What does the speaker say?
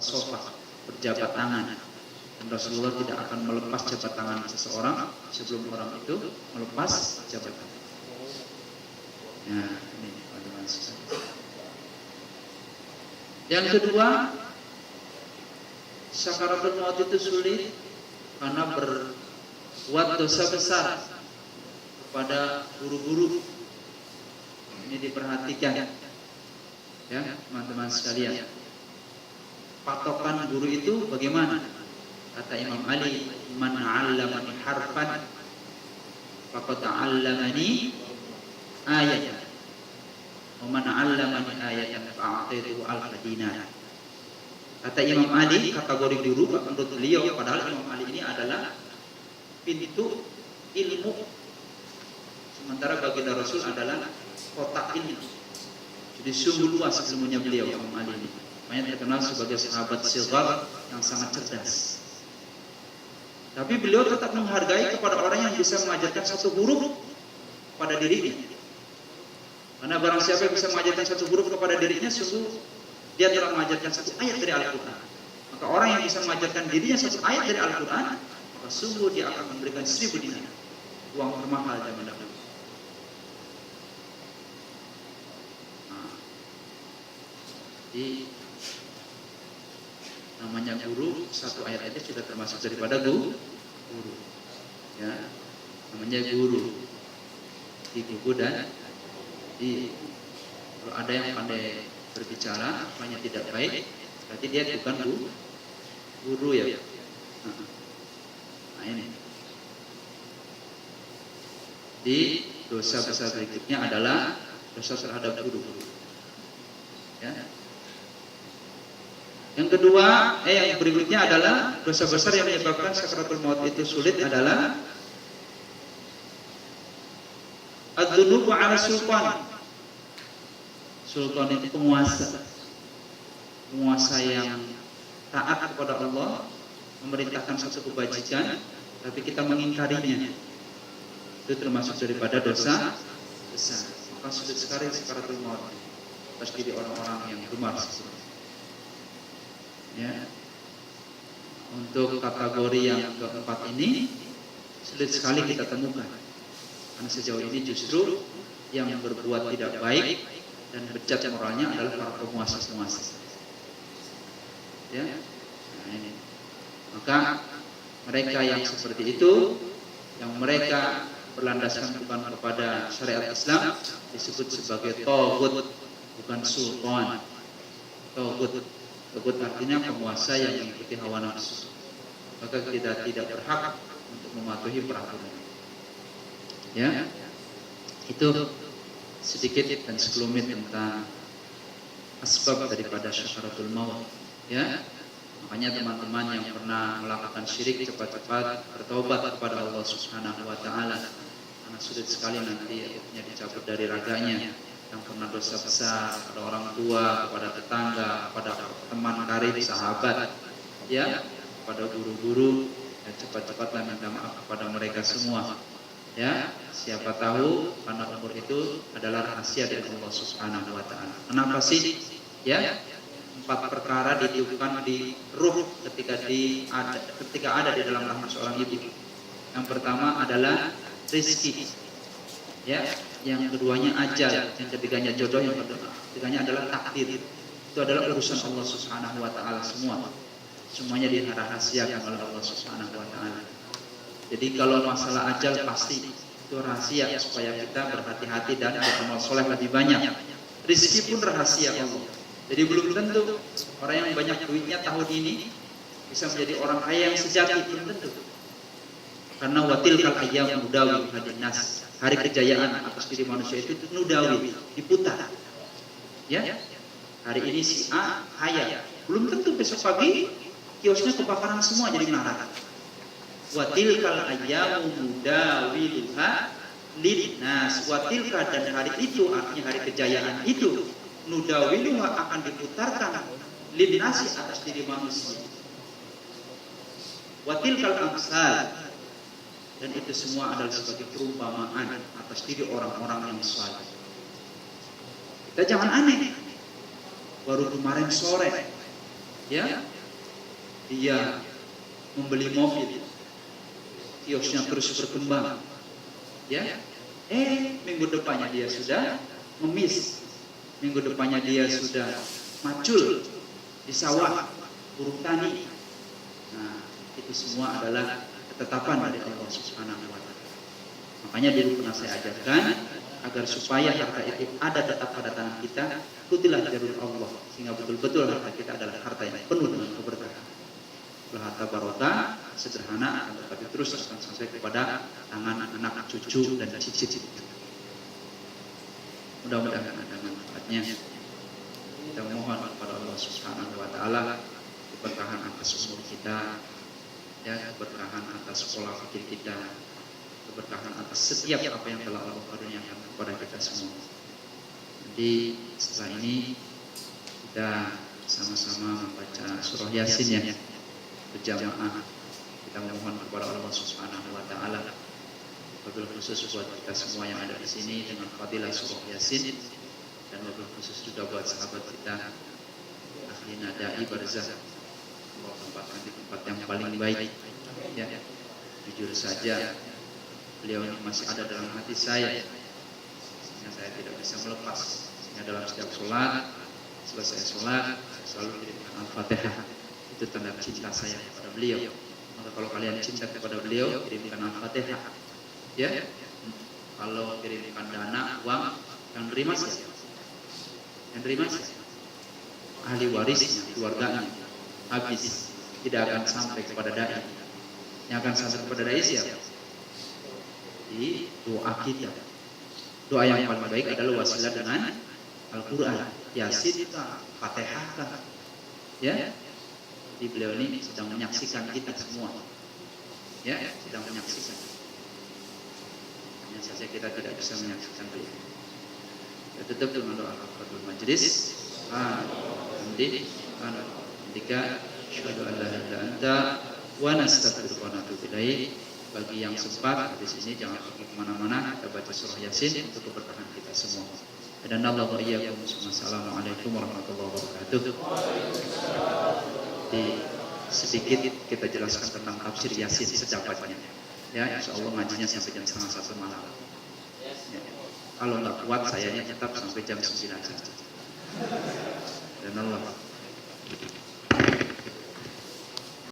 mutasofah, berjabat tangan. Dan Rasulullah tidak akan melepas jabat tangan seseorang sebelum orang itu melepas jabat tangan. Nah, ini teman-teman sekalian. Yang kedua, sakaratul maut itu sulit karena berbuat dosa besar kepada guru-guru. Ini diperhatikan, ya teman-teman sekalian. Patokan guru itu bagaimana? Kata Imam Ali, man 'allamani harfan faqad 'allamani ayatan. Wa man 'allamani ayatan fa'atituhu alfa dinar. Kata Imam Ali, kategori guru menurut beliau, padahal Imam Ali ini adalah pintu ilmu, sementara baginda Rasul adalah kotak ilmu. Jadi sungguh luas ilmunya beliau, Imam Ali ini. Makanya terkenal sebagai sahabat sighar yang sangat cerdas. Tapi beliau tetap menghargai kepada orang yang bisa mengajarkan satu huruf pada dirinya. Karena barang siapa yang bisa mengajarkan satu huruf kepada dirinya, sungguh dia telah mengajarkan satu ayat dari Al-Quran. Maka orang yang bisa mengajarkan dirinya satu ayat dari Al-Quran, maka sungguh dia akan memberikan 1000 dinar, uang termahal zaman dahulu. Jadi namanya guru, satu ayat aja sudah termasuk daripada guru. Ya, namanya guru. Di buku dan kalau ada yang pandai berbicara hanya tidak baik, berarti dia bukan guru ya. Nah ini. Di dosa besar berikutnya adalah dosa terhadap guru. Ya. Yang kedua, yang berikutnya adalah dosa besar yang menyebabkan sakaratul maut itu sulit adalah ad-dunubu 'ala sultan. Sultan itu penguasa yang taat kepada Allah, memerintahkan satu kebajikan, tapi kita mengingkarinya. Itu termasuk daripada dosa besar. Maka sulit sekali sakaratul maut atas diri orang-orang yang gemar. Ya. Untuk kategori yang keempat ini sulit sekali kita temukan. Karena sejauh ini justru yang berbuat tidak baik dan bejat moralnya adalah para penguasa-penguasa. Ya. Nah, ini. Maka mereka yang seperti itu, yang mereka berlandaskan bukan kepada syariat Islam, disebut sebagai taghut, bukan sultan. Taghut artinya penguasa yang mengikuti hawa nafsu. Maka kita tidak berhak untuk mematuhi peraturan. Ya, itu sedikit dan sekelumit tentang asbab daripada sakaratul maut. Ya, makanya teman-teman yang pernah melakukan syirik cepat-cepat bertobat kepada Allah Subhanahu Wa Taala. Karena sulit sekali nanti rohnya dicabut dari raganya. Yang pernah dosa besar kepada orang tua, kepada tetangga, kepada teman karib, sahabat, ya, kepada guru-guru, dan cepat-cepatlah minta maaf kepada mereka semua. Ya, siapa tahu karena umur itu adalah rahasia dari Allah Subhanahu Wa Taala. Kenapa sih? Ya, 4 perkara ditiupkan di ruh ketika ada di dalam rahim seorang ibu. Yang pertama adalah rezeki. Ya, yang keduanya ajal, yang ketiganya jodoh, yang ketiganya adalah takdir. Itu adalah urusan Allah Subhanahu Wa Taala semua. Semuanya dirahasiakan oleh Allah Subhanahu Wa Taala. Jadi kalau masalah ajal pasti itu rahasia supaya kita berhati-hati dan beramal soleh lebih banyak. Rezeki pun rahasia Allah. Jadi belum tentu orang yang banyak duitnya tahun ini bisa menjadi orang kaya yang sejati, belum tentu. Karena watilkal ayyam nudawi hadin nas. Hari kejayaan atas diri manusia itu nudawi, diputar. Ya. Hari ini si A kaya, belum tentu besok pagi kiosnya kebakaran semua jadi melarat. Watilkal ayyamu nudawiluha linnas. Watilka, dan hari itu artinya hari kejayaan itu, nudawiluha akan diputarkan linnasi atas diri manusia. Watilkal amsal, dan itu semua adalah sebagai perumpamaan atas diri orang-orang yang saleh. Kita jangan aneh. Baru kemarin sore ya, dia membeli mobil, kiosnya terus berkembang, ya. Minggu depannya dia sudah ngemis, minggu depannya dia sudah macul di sawah, buruh tani. Nah, itu semua adalah ketetapan dari Allah Subhanahu wa Ta'ala. Makanya dulu pernah saya ajarkan agar supaya harta itu ada tetap pada tangan kita, ikutilah jalur Allah sehingga betul-betul harta kita adalah harta yang penuh dengan keberkahan. Harta barokah, sederhana, akan tetapi terus akan sampai kepada tangan anak, cucu, dan cicit. Mudah-mudahan ada manfaatnya. Kita mohon kepada Allah Subhanahu wa Ta'ala keberkahan atas umur kita, ya, keberkahan atas pola pikir kita, keberkahan atas setiap apa yang telah Allah karuniakan kepada kita semua. Jadi setelah ini kita sama-sama membaca surah Yasin, ya, berjamaah. Kita mohon kepada Allah Subhanahu wa Ta'ala, wabil khusus buat kita semua yang ada di sini dengan fadilah surah Yasin, dan wabil khusus juga buat sahabat kita ahli nadai barzah, Allah tempatkan di tempat yang paling baik, ya. Jujur saja beliau ini masih ada dalam hati saya, sehingga saya tidak bisa melepas. Sehingga dalam setiap sholat, selesai sholat, saya selalu kirimkan Al-Fatihah. Itu tanda cinta saya kepada beliau. Maka kalau kalian cinta kepada beliau, kirimkan Al-Fatihah, ya. Kalau kirimkan dana, uang, yang terima siapa? Yang terima siapa? Ahli warisnya, keluarganya. Habis, tidak akan sampai kepada dai. Yang akan sampai kepada dai siapa? Di doa kita. Doa yang paling baik adalah wasilah dengan Al-Quran, Yasin, Fatihah, ya. Jadi beliau ini sedang menyaksikan kita semua, ya, sedang menyaksikan. Hanya saja kita tidak bisa menyaksikan beliau. Kita tutup dengan doa kafaratul majlis. Ketika syahadu an la ilaha illa anta wa nastaghfiruka wa natubu ilaik. Bagi yang sempat di sini jangan pergi kemana-mana, kita baca surah Yasin untuk keberkahan kita semua. Dan Allah wa iyyakum. Assalamualaikum warahmatullahi wabarakatuh. Sedikit kita jelaskan tentang tafsir Yasin sedapatnya, ya. Insya Allah ngajinya sampai jam 1:30 malam, ya. Kalau nggak kuat sayanya tetap sampai jam 9 saja. Dan Allah